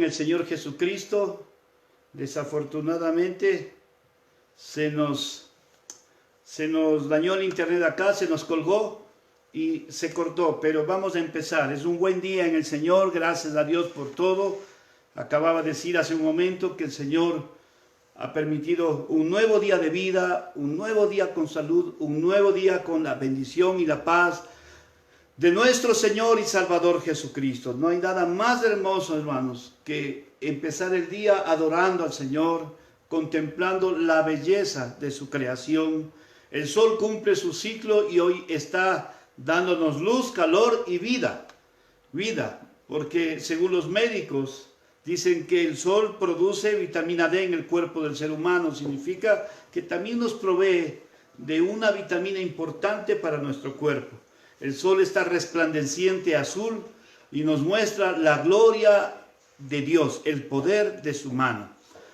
El Señor Jesucristo, desafortunadamente se nos dañó el internet acá, se nos colgó y se cortó, pero vamos a empezar. Es un buen día en el Señor, gracias a Dios por todo. Acababa de decir hace un momento que el Señor ha permitido un nuevo día de vida, un nuevo día con salud, un nuevo día con la bendición y la paz de nuestro Señor y Salvador Jesucristo. No hay nada más hermoso, hermanos, que empezar el día adorando al Señor, contemplando la belleza de su creación. El sol cumple su ciclo y hoy está dándonos luz, calor y vida. Vida, porque según los médicos dicen que el sol produce vitamina D en el cuerpo del ser humano. Significa que también nos provee de una vitamina importante para nuestro cuerpo. El sol está resplandeciente azul y nos muestra la gloria de Dios, el poder de su mano.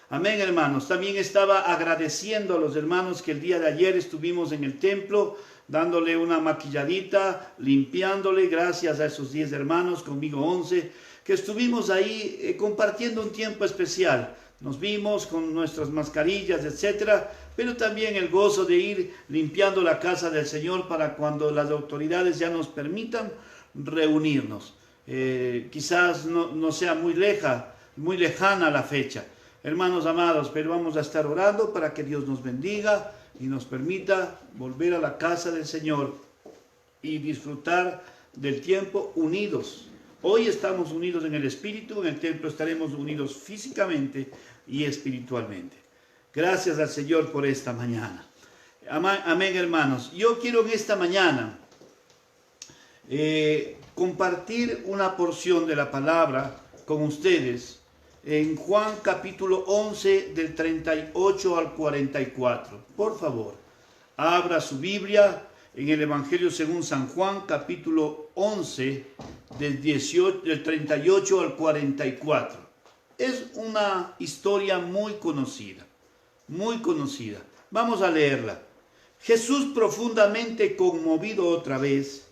Amén, hermanos. También estaba agradeciendo a los hermanos que el día de ayer estuvimos en el templo, dándole una maquilladita, limpiándole, gracias a esos 10 hermanos, conmigo 11, que estuvimos ahí compartiendo un tiempo especial. Nos vimos con nuestras mascarillas, etcétera, pero también el gozo de ir limpiando la casa del Señor para cuando las autoridades ya nos permitan reunirnos. Quizás no sea muy lejana la fecha. Hermanos amados, pero vamos a estar orando para que Dios nos bendiga y nos permita volver a la casa del Señor y disfrutar del tiempo unidos. Hoy estamos unidos en el Espíritu, en el templo estaremos unidos físicamente y espiritualmente. Gracias al Señor por esta mañana. Amén, hermanos. Yo quiero en esta mañana compartir una porción de la palabra con ustedes en Juan capítulo 11 del 38 al 44. Por favor, abra su Biblia en el Evangelio según San Juan capítulo 11 del 38 al 44. Es una historia muy conocida. Vamos a leerla. Jesús, profundamente conmovido otra vez,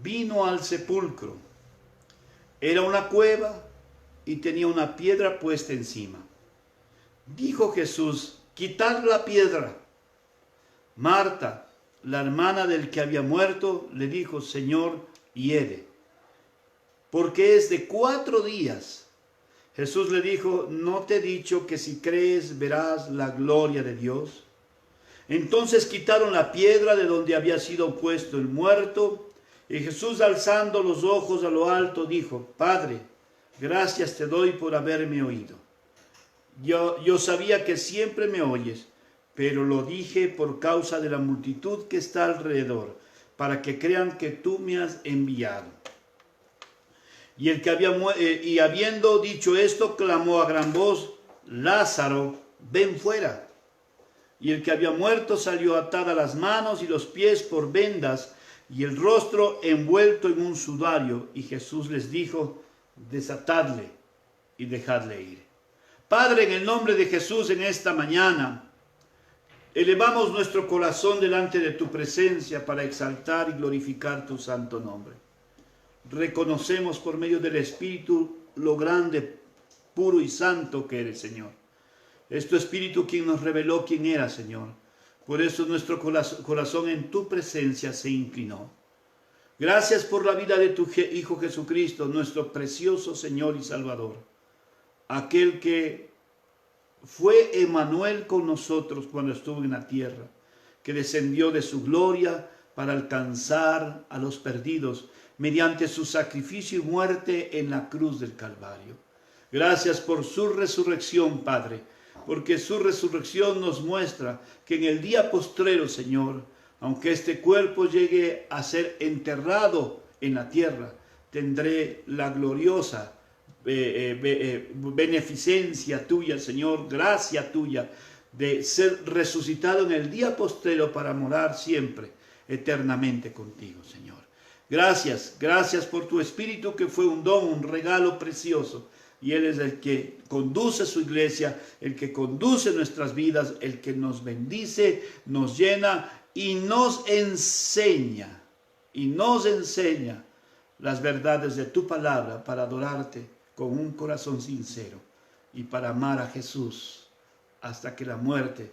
vino al sepulcro. Era una cueva y tenía una piedra puesta encima. Dijo Jesús: quitad la piedra. Marta, la hermana del que había muerto, le dijo: Señor, hiede, porque es de 4 días. Jesús le dijo: ¿no te he dicho que si crees verás la gloria de Dios? Entonces quitaron la piedra de donde había sido puesto el muerto, y Jesús, alzando los ojos a lo alto, dijo: Padre, gracias te doy por haberme oído. Yo sabía que siempre me oyes, pero lo dije por causa de la multitud que está alrededor, para que crean que tú me has enviado. Y habiendo dicho esto, clamó a gran voz: Lázaro, ven fuera. Y el que había muerto salió atada las manos y los pies por vendas, y el rostro envuelto en un sudario. Y Jesús les dijo: desatadle y dejadle ir. Padre, en el nombre de Jesús, en esta mañana elevamos nuestro corazón delante de tu presencia para exaltar y glorificar tu santo nombre. Reconocemos por medio del Espíritu lo grande, puro y santo que eres, Señor. Es tu Espíritu quien nos reveló quién era, Señor. Por eso nuestro corazón en tu presencia se inclinó. Gracias por la vida de tu Hijo Jesucristo, nuestro precioso Señor y Salvador. Aquel que fue Emmanuel con nosotros cuando estuvo en la tierra, que descendió de su gloria para alcanzar a los perdidos mediante su sacrificio y muerte en la cruz del Calvario. Gracias por su resurrección, Padre, porque su resurrección nos muestra que en el día postrero, Señor, aunque este cuerpo llegue a ser enterrado en la tierra, tendré la gloriosa beneficencia tuya, Señor, gracia tuya, de ser resucitado en el día postrero para morar siempre, eternamente contigo, Señor. Gracias por tu Espíritu, que fue un don, un regalo precioso. Y Él es el que conduce su iglesia, el que conduce nuestras vidas, el que nos bendice, nos llena y nos enseña las verdades de tu palabra para adorarte con un corazón sincero y para amar a Jesús hasta que la muerte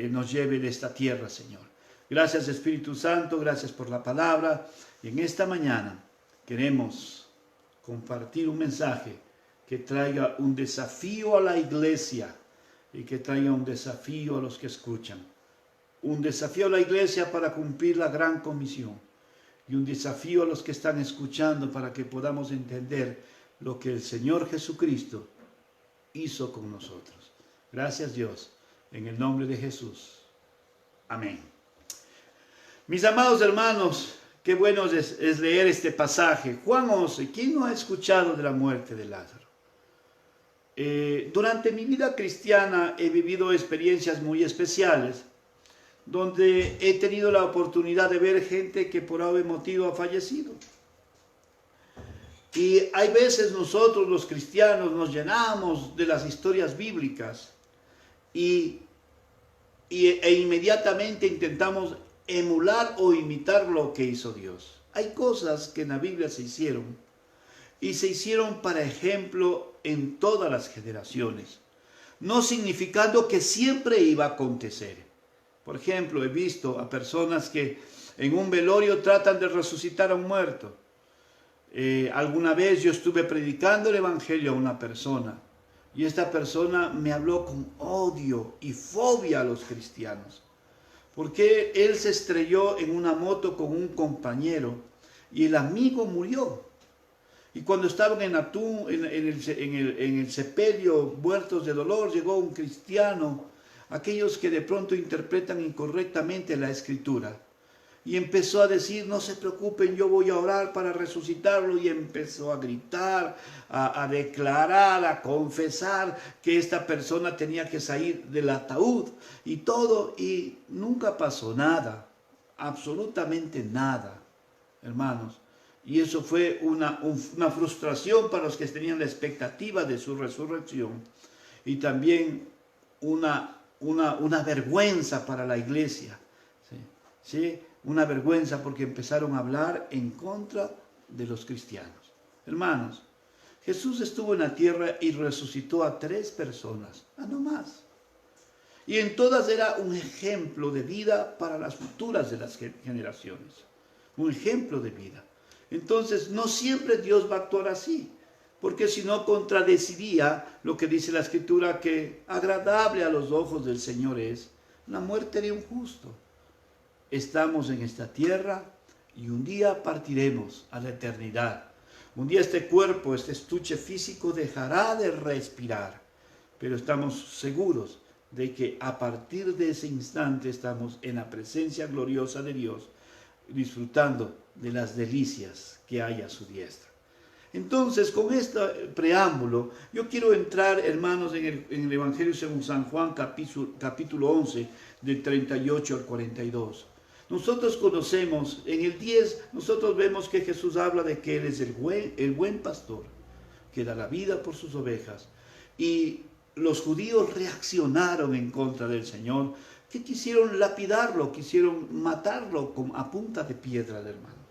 nos lleve de esta tierra, Señor. Gracias, Espíritu Santo, gracias por la palabra. Y en esta mañana queremos compartir un mensaje que traiga un desafío a la iglesia y que traiga un desafío a los que escuchan. Un desafío a la iglesia para cumplir la gran comisión y un desafío a los que están escuchando para que podamos entender lo que el Señor Jesucristo hizo con nosotros. Gracias, Dios, en el nombre de Jesús. Amén. Mis amados hermanos, qué bueno es leer este pasaje. Juan 11, ¿quién no ha escuchado de la muerte de Lázaro? Durante mi vida cristiana he vivido experiencias muy especiales, donde he tenido la oportunidad de ver gente que por algún motivo ha fallecido. Y hay veces nosotros los cristianos nos llenamos de las historias bíblicas e inmediatamente intentamos emular o imitar lo que hizo Dios. Hay cosas que en la Biblia se hicieron y se hicieron para ejemplo en todas las generaciones, no significando que siempre iba a acontecer. Por ejemplo, he visto a personas que en un velorio tratan de resucitar a un muerto. Alguna vez yo estuve predicando el evangelio a una persona y esta persona me habló con odio y fobia a los cristianos, porque él se estrelló en una moto con un compañero y el amigo murió. Y cuando estaban en el sepelio, muertos de dolor, llegó un cristiano, aquellos que de pronto interpretan incorrectamente la escritura, y empezó a decir: no se preocupen, yo voy a orar para resucitarlo, y empezó a gritar, a declarar, a confesar que esta persona tenía que salir del ataúd y todo, y nunca pasó nada, absolutamente nada, hermanos. Y eso fue una frustración para los que tenían la expectativa de su resurrección, y también una vergüenza para la iglesia, ¿sí? Una vergüenza porque empezaron a hablar en contra de los cristianos. Hermanos, Jesús estuvo en la tierra y resucitó a 3 personas, no más. Y en todas era un ejemplo de vida para las futuras de las generaciones. Un ejemplo de vida. Entonces, no siempre Dios va a actuar así, porque si no contradeciría lo que dice la Escritura, que agradable a los ojos del Señor es la muerte de un justo. Estamos en esta tierra y un día partiremos a la eternidad. Un día este cuerpo, este estuche físico dejará de respirar, pero estamos seguros de que a partir de ese instante estamos en la presencia gloriosa de Dios, disfrutando de las delicias que hay a su diestra. Entonces, con este preámbulo, yo quiero entrar, hermanos, en el Evangelio según San Juan, capítulo 11, del 38 al 42. Nosotros conocemos, en el 10, nosotros vemos que Jesús habla de que Él es el buen pastor, que da la vida por sus ovejas. Y los judíos reaccionaron en contra del Señor, que quisieron lapidarlo, quisieron matarlo a punta de piedra, hermano.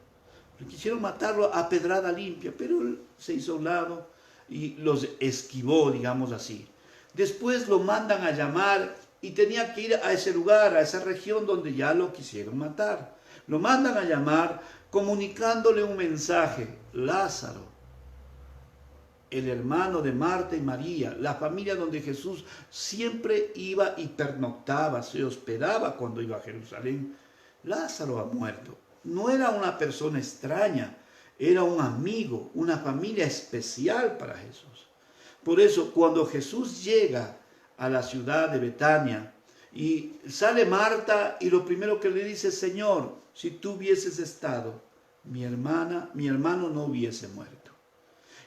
Quisieron matarlo a pedrada limpia, pero Él se hizo a un lado y los esquivó, digamos así. Después lo mandan a llamar y tenía que ir a ese lugar, a esa región donde ya lo quisieron matar. Lo mandan a llamar comunicándole un mensaje: Lázaro, el hermano de Marta y María, la familia donde Jesús siempre iba y pernoctaba, se hospedaba cuando iba a Jerusalén. Lázaro ha muerto. No era una persona extraña, era un amigo, una familia especial para Jesús. Por eso, cuando Jesús llega a la ciudad de Betania y sale Marta, y lo primero que le dice: Señor, si tú hubieses estado, mi hermano no hubiese muerto.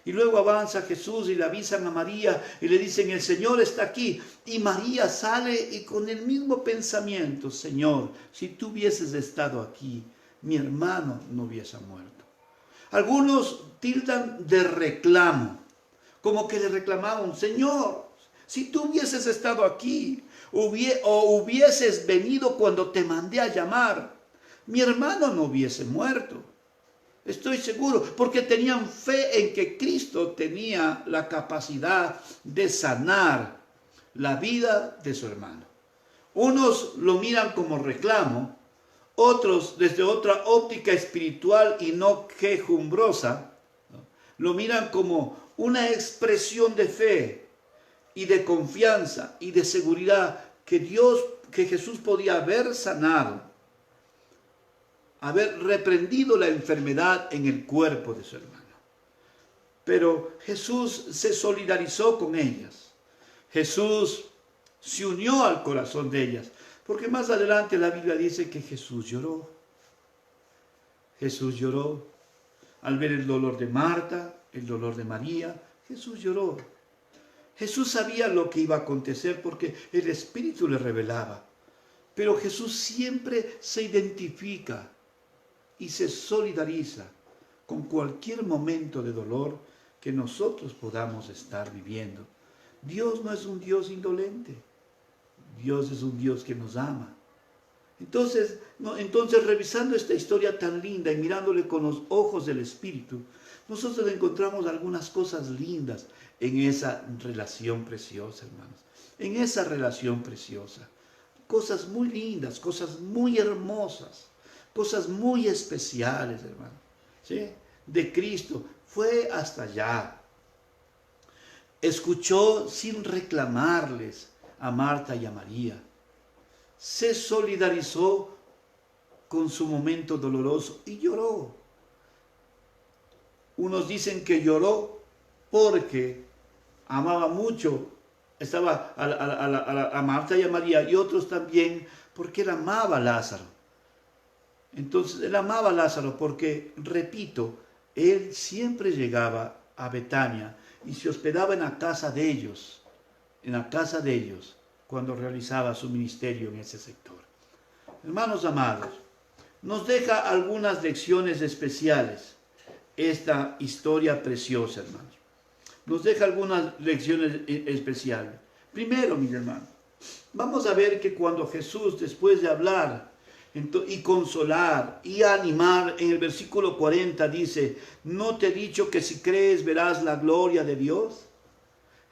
Y luego avanza Jesús y le avisan a María y le dicen: el Señor está aquí. Y María sale y con el mismo pensamiento: Señor, si tú hubieses estado aquí, mi hermano no hubiese muerto. Algunos tildan de reclamo, como que le reclamaban: Señor, si tú hubieses estado aquí o hubieses venido cuando te mandé a llamar, mi hermano no hubiese muerto. Estoy seguro, porque tenían fe en que Cristo tenía la capacidad de sanar la vida de su hermano. Unos lo miran como reclamo, otros desde otra óptica espiritual y no quejumbrosa, ¿no?, lo miran como una expresión de fe y de confianza y de seguridad que Jesús podía haber sanado, haber reprendido la enfermedad en el cuerpo de su hermano. Pero Jesús se solidarizó con ellas. Jesús se unió al corazón de ellas. Porque más adelante la Biblia dice que Jesús lloró. Jesús lloró al ver el dolor de Marta, el dolor de María. Jesús lloró. Jesús sabía lo que iba a acontecer porque el Espíritu le revelaba. Pero Jesús siempre se identifica y se solidariza con cualquier momento de dolor que nosotros podamos estar viviendo. Dios no es un Dios indolente. Dios es un Dios que nos ama. Entonces, revisando esta historia tan linda y mirándole con los ojos del Espíritu, nosotros encontramos algunas cosas lindas en esa relación preciosa, hermanos. En esa relación preciosa. Cosas muy lindas, cosas muy hermosas, cosas muy especiales, hermanos, ¿sí?, de Cristo. Fue hasta allá. Escuchó sin reclamarles a Marta y a María. Se solidarizó con su momento doloroso y lloró. Unos dicen que lloró porque amaba mucho, estaba a Marta y a María, y otros también porque él amaba a Lázaro. Entonces él amaba a Lázaro porque, repito, él siempre llegaba a Betania y se hospedaba en la casa de ellos, cuando realizaba su ministerio en ese sector. Hermanos amados, nos deja algunas lecciones especiales esta historia preciosa, hermanos. Nos deja algunas lecciones especiales. Primero, mis hermanos, vamos a ver que cuando Jesús, después de hablar y consolar y animar, en el versículo 40 dice: ¿no te he dicho que si crees verás la gloria de Dios?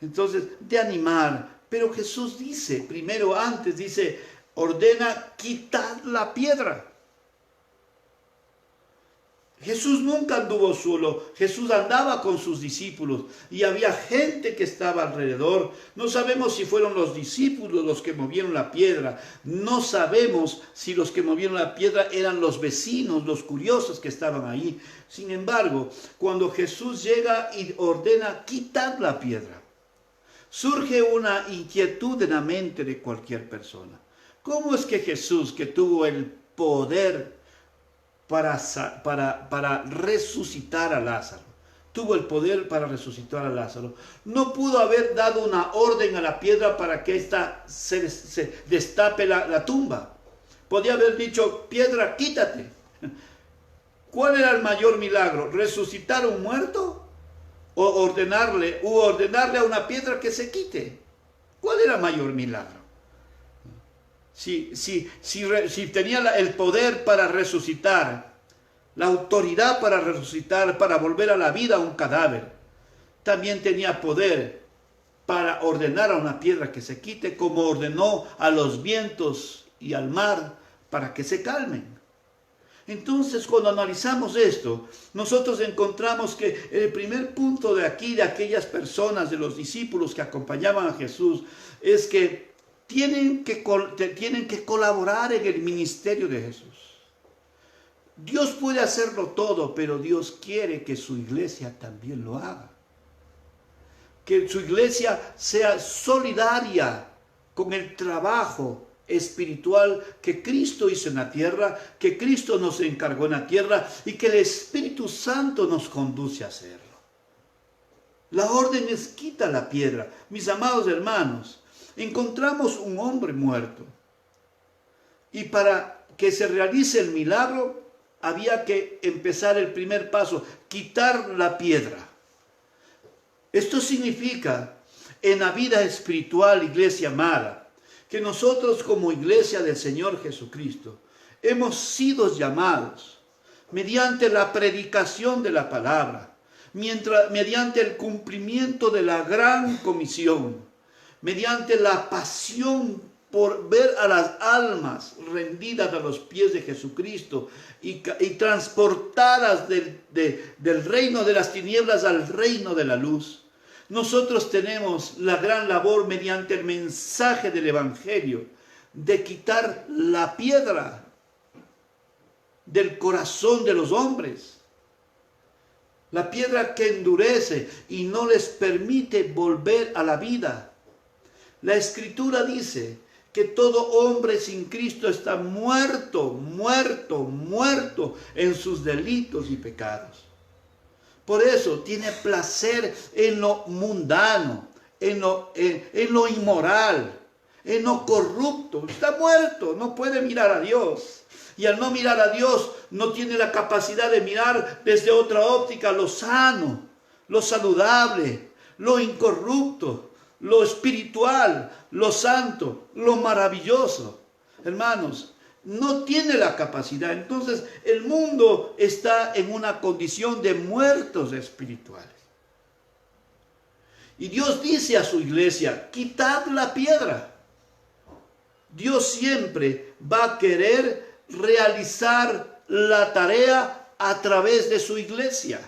Entonces, de animar. Pero Jesús dice, primero antes, dice, ordena quitar la piedra. Jesús nunca anduvo solo, Jesús andaba con sus discípulos y había gente que estaba alrededor. No sabemos si fueron los discípulos los que movieron la piedra, no sabemos si los que movieron la piedra eran los vecinos, los curiosos que estaban ahí. Sin embargo, cuando Jesús llega y ordena quitar la piedra, surge una inquietud en la mente de cualquier persona. ¿Cómo es que Jesús, que tuvo el poder para resucitar a Lázaro, no pudo haber dado una orden a la piedra para que ésta se destape la tumba? Podía haber dicho: piedra, quítate. ¿Cuál era el mayor milagro? ¿Resucitar a un muerto? ¿O ordenarle a una piedra que se quite? ¿Cuál era el mayor milagro? Si tenía el poder para resucitar, la autoridad para resucitar, para volver a la vida a un cadáver, también tenía poder para ordenar a una piedra que se quite, como ordenó a los vientos y al mar para que se calmen. Entonces, cuando analizamos esto, nosotros encontramos que el primer punto de aquí, de aquellas personas, de los discípulos que acompañaban a Jesús, es que tienen que colaborar en el ministerio de Jesús. Dios puede hacerlo todo, pero Dios quiere que su iglesia también lo haga. Que su iglesia sea solidaria con el trabajo espiritual que Cristo hizo en la tierra, que Cristo nos encargó en la tierra y que el Espíritu Santo nos conduce a hacerlo. La orden es: quita la piedra. Mis amados hermanos, encontramos un hombre muerto y para que se realice el milagro había que empezar el primer paso: quitar la piedra. Esto significa, en la vida espiritual, iglesia amada, que nosotros como iglesia del Señor Jesucristo hemos sido llamados mediante la predicación de la palabra, mediante el cumplimiento de la gran comisión, mediante la pasión por ver a las almas rendidas a los pies de Jesucristo y transportadas del reino de las tinieblas al reino de la luz. Nosotros tenemos la gran labor mediante el mensaje del Evangelio de quitar la piedra del corazón de los hombres. La piedra que endurece y no les permite volver a la vida. La Escritura dice que todo hombre sin Cristo está muerto, muerto, muerto en sus delitos y pecados. Por eso tiene placer en lo mundano, en lo inmoral, en lo corrupto. Está muerto, no puede mirar a Dios. Y al no mirar a Dios, no tiene la capacidad de mirar desde otra óptica lo sano, lo saludable, lo incorrupto, lo espiritual, lo santo, lo maravilloso. Hermanos, no tiene la capacidad. Entonces el mundo está en una condición de muertos espirituales. Y Dios dice a su iglesia, quitad la piedra. Dios siempre va a querer realizar la tarea a través de su iglesia.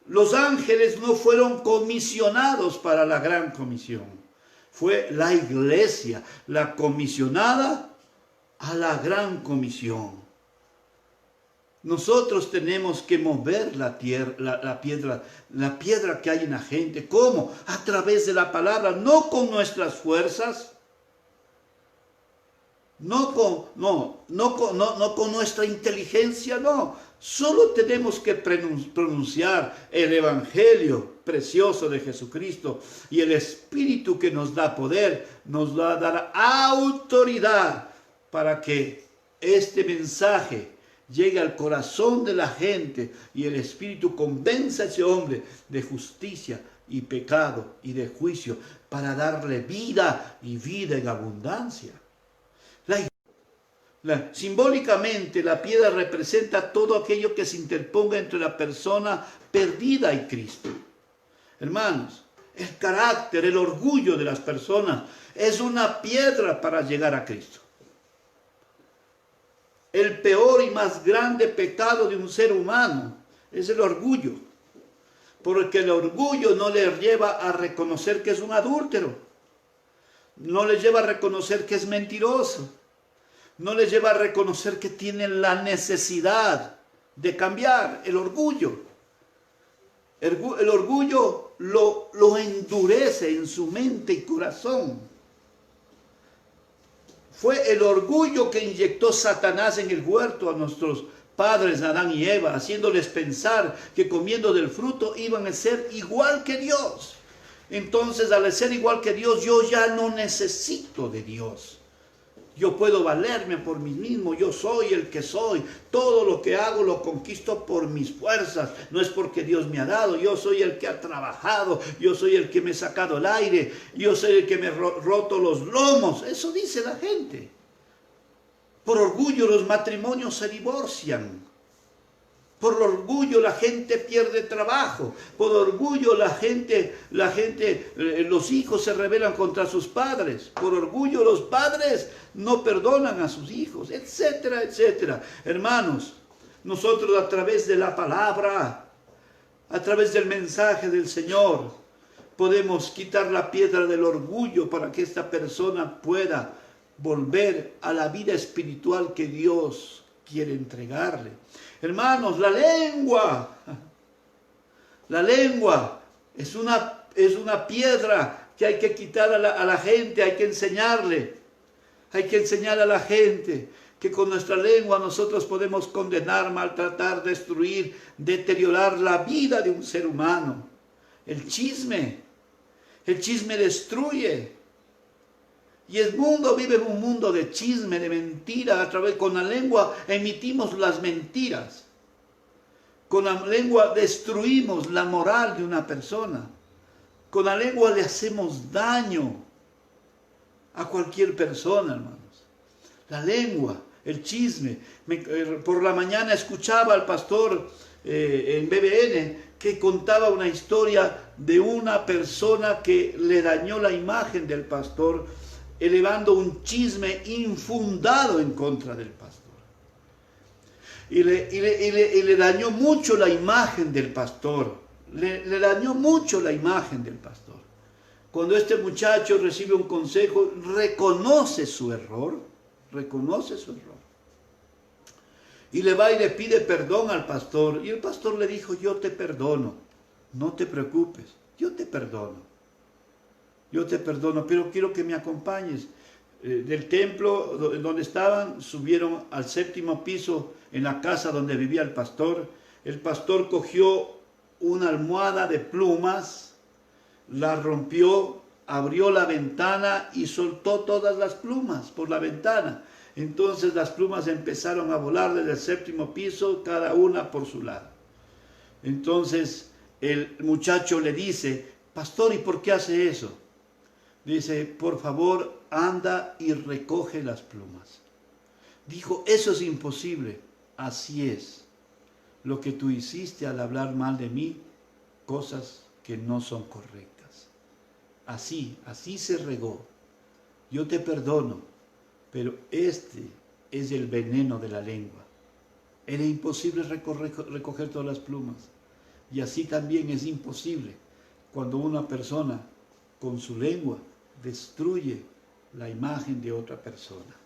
Los ángeles no fueron comisionados para la gran comisión. Fue la iglesia la comisionada a la gran comisión. Nosotros tenemos que mover la piedra que hay en la gente. ¿Cómo? A través de la palabra, no con nuestras fuerzas, no con nuestra inteligencia, no. Solo tenemos que pronunciar el Evangelio precioso de Jesucristo, y el Espíritu que nos da poder, nos va a dar autoridad para que este mensaje llegue al corazón de la gente y el Espíritu convenza a ese hombre de justicia y pecado y de juicio, para darle vida y vida en abundancia. Simbólicamente, la piedra representa todo aquello que se interponga entre la persona perdida y Cristo. Hermanos, el carácter, el orgullo de las personas es una piedra para llegar a Cristo. El peor y más grande pecado de un ser humano es el orgullo, porque el orgullo no le lleva a reconocer que es un adúltero, no le lleva a reconocer que es mentiroso, no le lleva a reconocer que tiene la necesidad de cambiar. El orgullo lo endurece en su mente y corazón. Fue el orgullo que inyectó Satanás en el huerto a nuestros padres Adán y Eva, haciéndoles pensar que comiendo del fruto iban a ser igual que Dios. Entonces, al ser igual que Dios, yo ya no necesito de Dios. Yo puedo valerme por mí mismo, yo soy el que soy. Todo lo que hago lo conquisto por mis fuerzas. No es porque Dios me ha dado, yo soy el que ha trabajado, yo soy el que me he sacado el aire, yo soy el que me he roto los lomos. Eso dice la gente. Por orgullo los matrimonios se divorcian. Por orgullo la gente pierde trabajo. Por orgullo los hijos se rebelan contra sus padres. Por orgullo los padres no perdonan a sus hijos, etcétera, etcétera. Hermanos, nosotros a través de la palabra, a través del mensaje del Señor, podemos quitar la piedra del orgullo para que esta persona pueda volver a la vida espiritual que Dios quiere entregarle. Hermanos, la lengua es una piedra que hay que quitar a la gente, hay que enseñarle. Hay que enseñar a la gente que con nuestra lengua nosotros podemos condenar, maltratar, destruir, deteriorar la vida de un ser humano. El chisme destruye. Y el mundo vive en un mundo de chisme, de mentira. Con la lengua emitimos las mentiras. Con la lengua destruimos la moral de una persona. Con la lengua le hacemos daño a cualquier persona, hermanos. La lengua el chisme. Por la mañana escuchaba al pastor en BBN que contaba una historia de una persona que le dañó la imagen del pastor, elevando un chisme infundado en contra del pastor. Y le dañó mucho la imagen del pastor. Le dañó mucho la imagen del pastor. Cuando este muchacho recibe un consejo, reconoce su error. Reconoce su error. Y le va y le pide perdón al pastor. Y el pastor le dijo, yo te perdono. No te preocupes. Yo te perdono. Yo te perdono, pero quiero que me acompañes. Del templo donde estaban, subieron al 7º piso en la casa donde vivía el pastor. El pastor cogió una almohada de plumas, la rompió, abrió la ventana y soltó todas las plumas por la ventana. Entonces las plumas empezaron a volar desde el 7º piso, cada una por su lado. Entonces el muchacho le dice, pastor, ¿y por qué hace eso? Dice, por favor, anda y recoge las plumas. Dijo, eso es imposible. Así es. Lo que tú hiciste al hablar mal de mí, cosas que no son correctas. Así se regó. Yo te perdono, pero este es el veneno de la lengua. Era imposible recoger todas las plumas. Y así también es imposible cuando una persona con su lengua destruye la imagen de otra persona.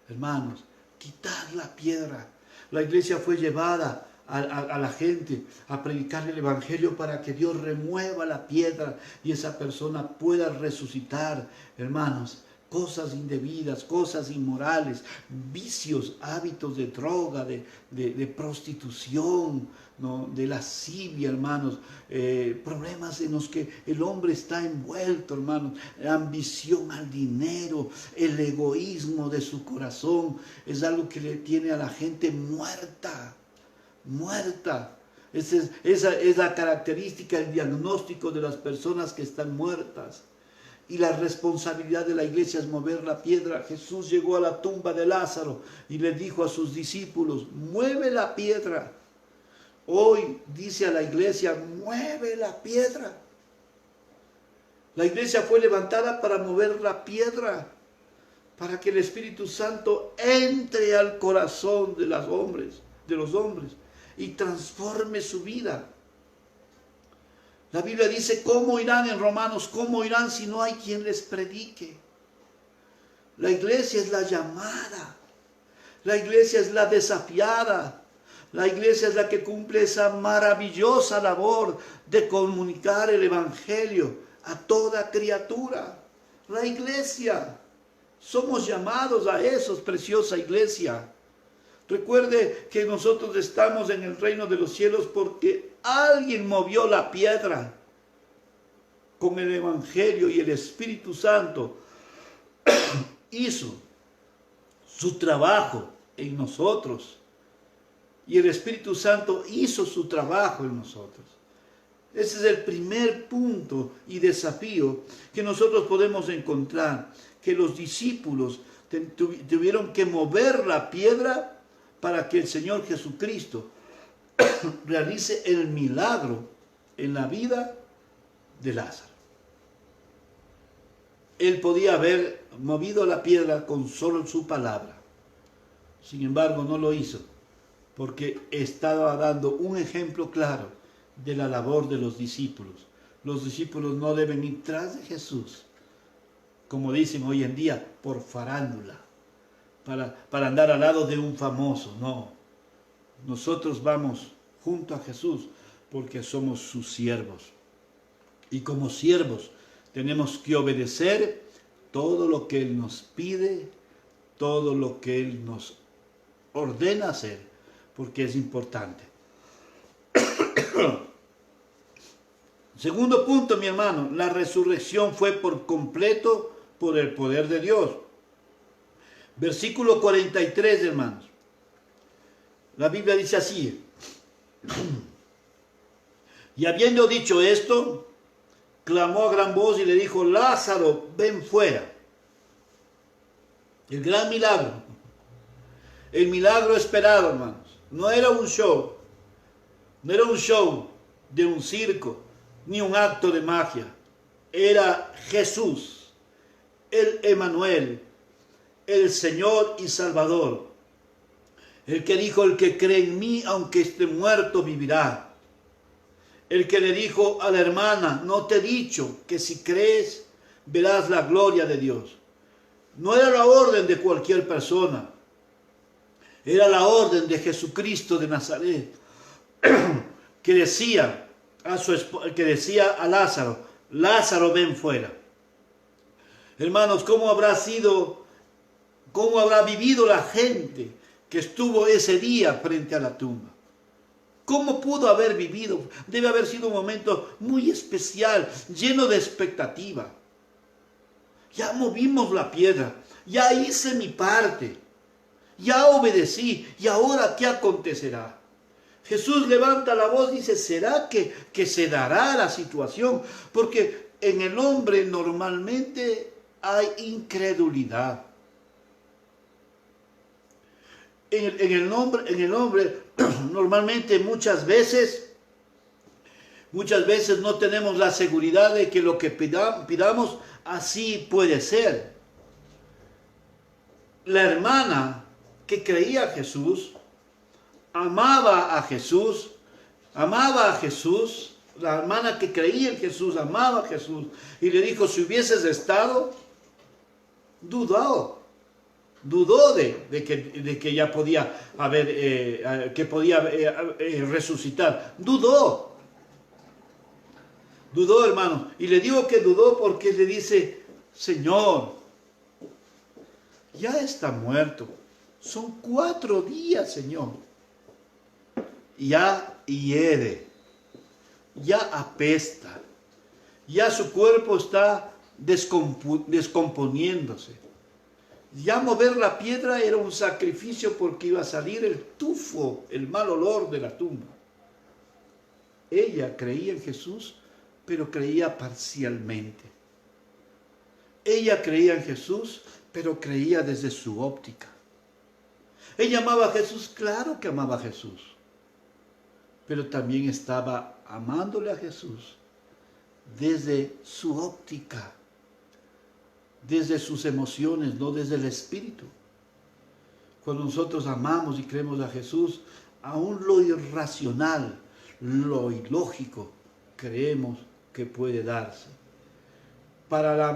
Hermanos, quitar la piedra. La iglesia fue llevada a la gente a predicar el evangelio para que Dios remueva la piedra y esa persona pueda resucitar. Hermanos, cosas indebidas, cosas inmorales, vicios, hábitos de droga, de prostitución, ¿no? De lascivia, hermanos, problemas en los que el hombre está envuelto, hermanos, ambición al dinero, el egoísmo de su corazón, es algo que le tiene a la gente muerta. Esa es la característica, el diagnóstico de las personas que están muertas. Y la responsabilidad de la iglesia es mover la piedra. Jesús llegó a la tumba de Lázaro y le dijo a sus discípulos, mueve la piedra. Hoy dice a la iglesia, mueve la piedra. La iglesia fue levantada para mover la piedra, para que el Espíritu Santo entre al corazón de los hombres y transforme su vida. La Biblia dice, ¿cómo irán en Romanos? ¿Cómo irán si no hay quien les predique? La iglesia es la llamada. La iglesia es la desafiada. La iglesia es la que cumple esa maravillosa labor de comunicar el evangelio a toda criatura. La iglesia. Somos llamados a eso, preciosa iglesia. Recuerde que nosotros estamos en el reino de los cielos porque alguien movió la piedra con el evangelio y el Espíritu Santo hizo su trabajo en nosotros. Y el Espíritu Santo hizo su trabajo en nosotros. Ese es el primer punto y desafío que nosotros podemos encontrar, que los discípulos tuvieron que mover la piedra para que el Señor Jesucristo realice el milagro en la vida de Lázaro. Él podía haber movido la piedra con solo su palabra. Sin embargo, no lo hizo, porque estaba dando un ejemplo claro de la labor de los discípulos. Los discípulos no deben ir tras de Jesús, como dicen hoy en día, por farándula, para andar al lado de un famoso. No, nosotros vamos junto a Jesús porque somos sus siervos. Y como siervos tenemos que obedecer todo lo que Él nos pide, todo lo que Él nos ordena hacer, porque es importante. Segundo punto, mi hermano, la resurrección fue por completo por el poder de Dios. Versículo 43, hermanos. La Biblia dice así. Y habiendo dicho esto, clamó a gran voz y le dijo, Lázaro, ven fuera. El gran milagro. El milagro esperado, hermanos. No era un show. No era un show de un circo, ni un acto de magia. Era Jesús, el Emanuel, el Señor y Salvador. El que dijo, el que cree en mí, aunque esté muerto, vivirá. El que le dijo a la hermana, no te he dicho que si crees, verás la gloria de Dios. No era la orden de cualquier persona. Era la orden de Jesucristo de Nazaret, que decía a Lázaro, Lázaro, ven fuera. Hermanos, ¿cómo habrá vivido la gente que estuvo ese día frente a la tumba? ¿Cómo pudo haber vivido? Debe haber sido un momento muy especial, lleno de expectativa. Ya movimos la piedra, ya hice mi parte, ya obedecí, y ahora ¿qué acontecerá? Jesús levanta la voz y dice, ¿será que se dará la situación? Porque en el hombre normalmente hay incredulidad. En el hombre normalmente muchas veces no tenemos la seguridad de que lo que pidamos así puede ser. La hermana que creía a Jesús, amaba a Jesús, la hermana que creía en Jesús, amaba a Jesús, y le dijo, si hubieses estado, dudó de que ya podía haber, resucitar. Dudó, hermano. Y le digo que dudó porque le dice, Señor, ya está muerto. Son 4 días, Señor. Ya hiede, ya apesta, ya su cuerpo está descomponiéndose. Ya mover la piedra era un sacrificio porque iba a salir el tufo, el mal olor de la tumba. Ella creía en Jesús, pero creía parcialmente. Ella creía en Jesús, pero creía desde su óptica. Ella amaba a Jesús, claro que amaba a Jesús, pero también estaba amándole a Jesús desde su óptica, desde sus emociones, no desde el espíritu. Cuando nosotros amamos y creemos a Jesús, aún lo irracional, lo ilógico, creemos que puede darse. Para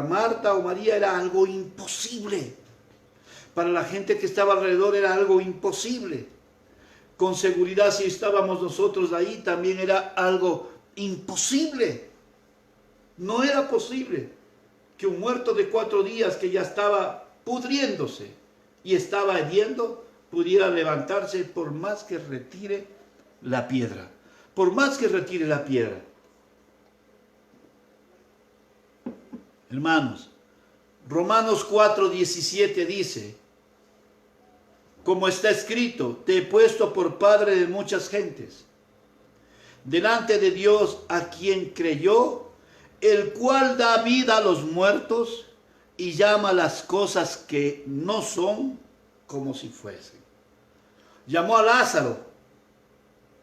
Marta o María era algo imposible. Para la gente que estaba alrededor era algo imposible. Con seguridad, si estábamos nosotros ahí, también era algo imposible. No era posible que un muerto de 4 días que ya estaba pudriéndose y estaba hirviendo, pudiera levantarse por más que retire la piedra. Por más que retire la piedra. Hermanos, Romanos 4:17 dice, como está escrito, te he puesto por padre de muchas gentes, delante de Dios a quien creyó, el cual da vida a los muertos y llama las cosas que no son como si fuesen. Llamó a Lázaro,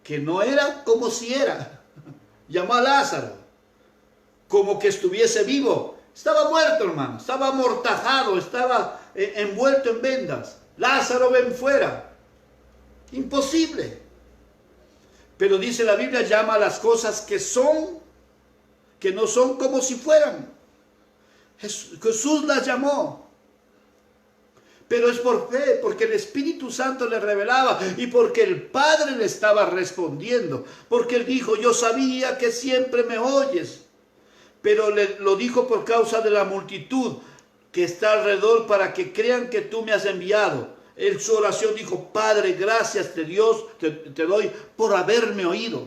que no era como si era. Llamó a Lázaro, como que estuviese vivo. Estaba muerto, hermano, estaba amortajado, estaba envuelto en vendas. Lázaro, ven fuera. Imposible. Pero dice la Biblia, llama a las cosas que no son como si fueran. Jesús las llamó. Pero es por fe, porque el Espíritu Santo le revelaba y porque el Padre le estaba respondiendo. Porque él dijo, yo sabía que siempre me oyes. Pero lo dijo por causa de la multitud que está alrededor para que crean que tú me has enviado. En su oración dijo, Padre, gracias te doy por haberme oído.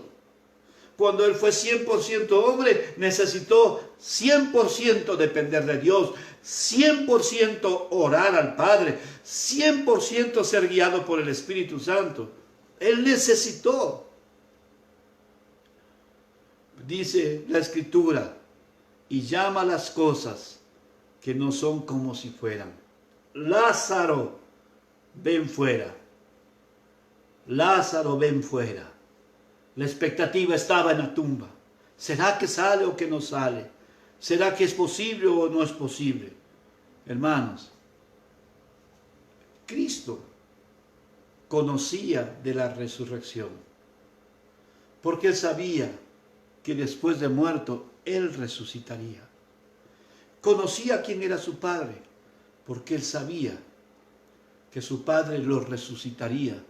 Cuando él fue 100% hombre, necesitó 100% depender de Dios, 100% orar al Padre, 100% ser guiado por el Espíritu Santo. Él necesitó. Dice la Escritura, y llama las cosas que no son como si fueran. Lázaro, ven fuera. Lázaro, ven fuera. La expectativa estaba en la tumba. ¿Será que sale o que no sale? ¿Será que es posible o no es posible? Hermanos, Cristo conocía de la resurrección, porque Él sabía que después de muerto, Él resucitaría. Conocía quién era su Padre, porque Él sabía que su Padre lo resucitaría.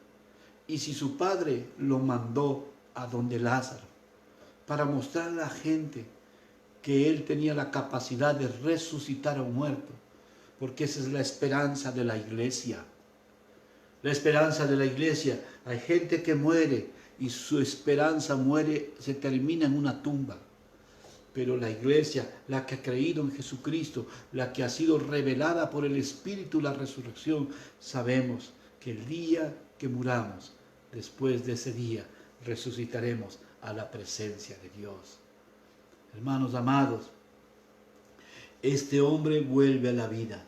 Y si su Padre lo mandó a donde Lázaro, para mostrar a la gente que Él tenía la capacidad de resucitar a un muerto, porque esa es la esperanza de la iglesia. La esperanza de la iglesia, hay gente que muere y su esperanza muere, se termina en una tumba. Pero la iglesia, la que ha creído en Jesucristo, la que ha sido revelada por el Espíritu, la resurrección, sabemos que el día que muramos, después de ese día, resucitaremos a la presencia de Dios. Hermanos amados, este hombre vuelve a la vida.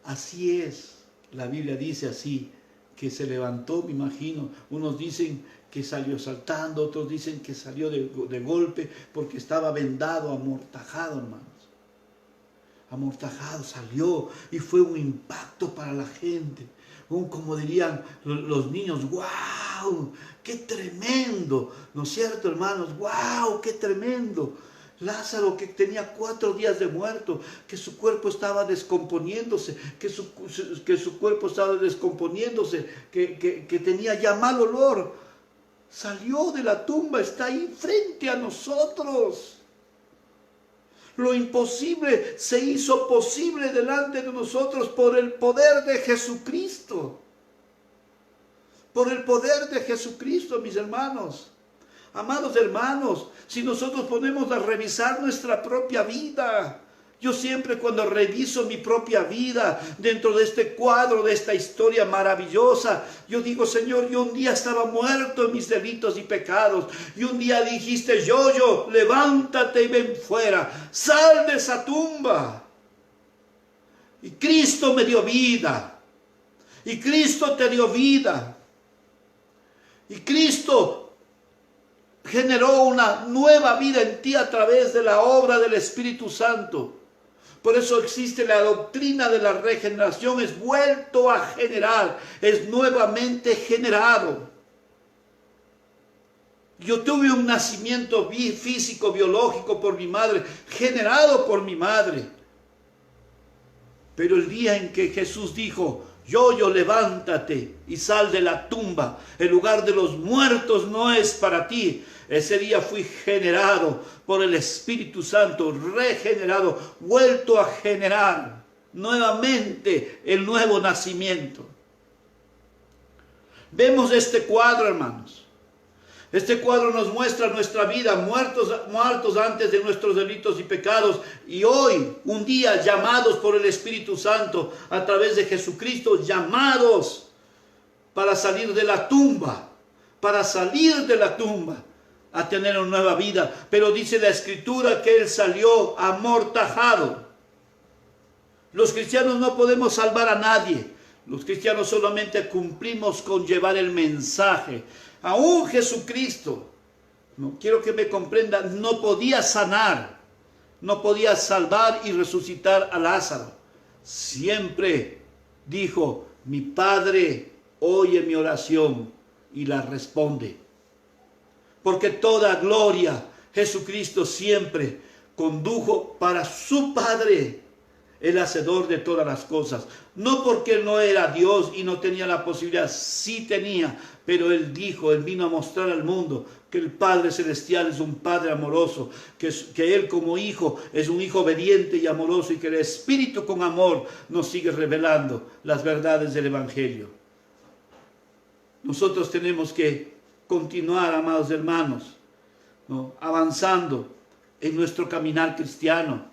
Así es, la Biblia dice así, que se levantó, me imagino. Unos dicen que salió saltando, otros dicen que salió de golpe porque estaba vendado, amortajado, hermanos. Amortajado, salió y fue un impacto para la gente. Como dirían los niños, ¡wow! ¡Qué tremendo! ¿No es cierto, hermanos? ¡Wow! ¡Qué tremendo! Lázaro, que tenía 4 días de muerto, que su cuerpo estaba descomponiéndose, que su cuerpo estaba descomponiéndose, que tenía ya mal olor, salió de la tumba, está ahí frente a nosotros. Lo imposible se hizo posible delante de nosotros por el poder de Jesucristo. Por el poder de Jesucristo, mis hermanos. Amados hermanos, si nosotros ponemos a revisar nuestra propia vida, yo siempre cuando reviso mi propia vida dentro de este cuadro, de esta historia maravillosa, yo digo, Señor, yo un día estaba muerto en mis delitos y pecados, y un día dijiste, yo, levántate y ven fuera, sal de esa tumba. Y Cristo me dio vida, y Cristo te dio vida, y Cristo generó una nueva vida en ti a través de la obra del Espíritu Santo. Por eso existe la doctrina de la regeneración, es vuelto a generar, es nuevamente generado. Yo tuve un nacimiento físico, biológico por mi madre, generado por mi madre. Pero el día en que Jesús dijo, yo, levántate y sal de la tumba, el lugar de los muertos no es para ti. Ese día fui generado por el Espíritu Santo, regenerado, vuelto a generar nuevamente el nuevo nacimiento. Vemos este cuadro, hermanos. Este cuadro nos muestra nuestra vida, muertos antes de nuestros delitos y pecados, y hoy, un día, llamados por el Espíritu Santo, a través de Jesucristo, llamados para salir de la tumba, a tener una nueva vida. Pero dice la Escritura que Él salió amortajado. Los cristianos no podemos salvar a nadie. Los cristianos solamente cumplimos con llevar el mensaje. Aún Jesucristo, no quiero que me comprendan, no podía sanar, no podía salvar y resucitar a Lázaro. Siempre dijo, mi Padre oye mi oración y la responde. Porque toda gloria Jesucristo siempre condujo para su Padre, el hacedor de todas las cosas. No porque Él no era Dios y no tenía la posibilidad, sí tenía, pero Él dijo, Él vino a mostrar al mundo que el Padre Celestial es un Padre amoroso, que Él como Hijo es un Hijo obediente y amoroso, y que el Espíritu con amor nos sigue revelando las verdades del Evangelio. Nosotros tenemos que continuar, amados hermanos, ¿no?, avanzando en nuestro caminar cristiano,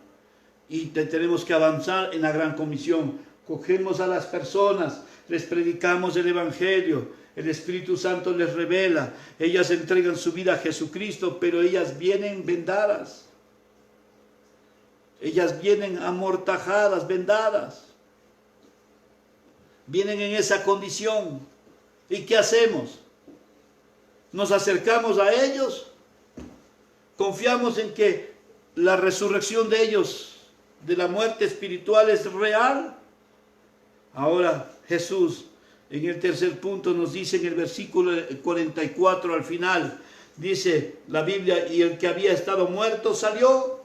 y tenemos que avanzar en la gran comisión. Cogemos a las personas, les predicamos el Evangelio, el Espíritu Santo les revela, ellas entregan su vida a Jesucristo, pero ellas vienen vendadas, ellas vienen amortajadas, vendadas. vienen en esa condición. ¿Y qué hacemos? ¿Nos acercamos a ellos? ¿Confiamos en que la resurrección de ellos, de la muerte espiritual, es real? Ahora Jesús, en el tercer punto, nos dice en el versículo 44 al final, dice la Biblia, y el que había estado muerto salió,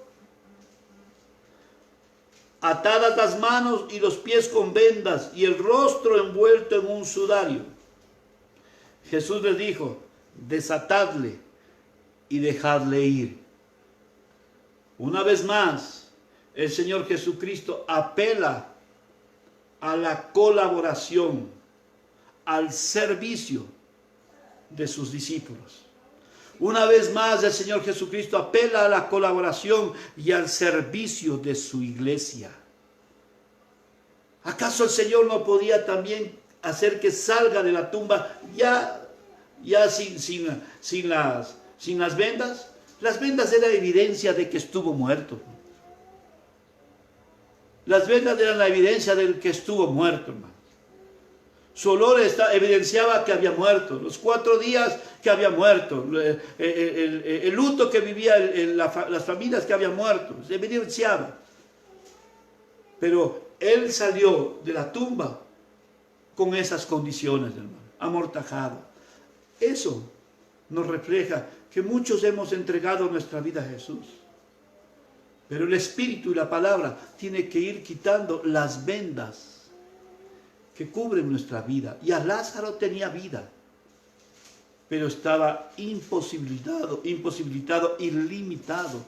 atadas las manos y los pies con vendas y el rostro envuelto en un sudario. Jesús les dijo, desatadle y dejadle ir. Una vez más, el Señor Jesucristo apela a la colaboración, al servicio de sus discípulos. Una vez más, el Señor Jesucristo apela a la colaboración y al servicio de su iglesia. ¿Acaso el Señor no podía también hacer que salga de la tumba ya sin las vendas? Las vendas eran evidencia de que estuvo muerto. Las vendas eran la evidencia de que estuvo muerto, hermano. Su olor evidenciaba que había muerto. Los 4 días que había muerto. El luto que vivía las familias que habían muerto. Se evidenciaba. Pero él salió de la tumba con esas condiciones, hermano. Amortajado. Eso nos refleja que muchos hemos entregado nuestra vida a Jesús. Pero el Espíritu y la palabra tiene que ir quitando las vendas que cubren nuestra vida. Y a Lázaro tenía vida, pero estaba imposibilitado y limitado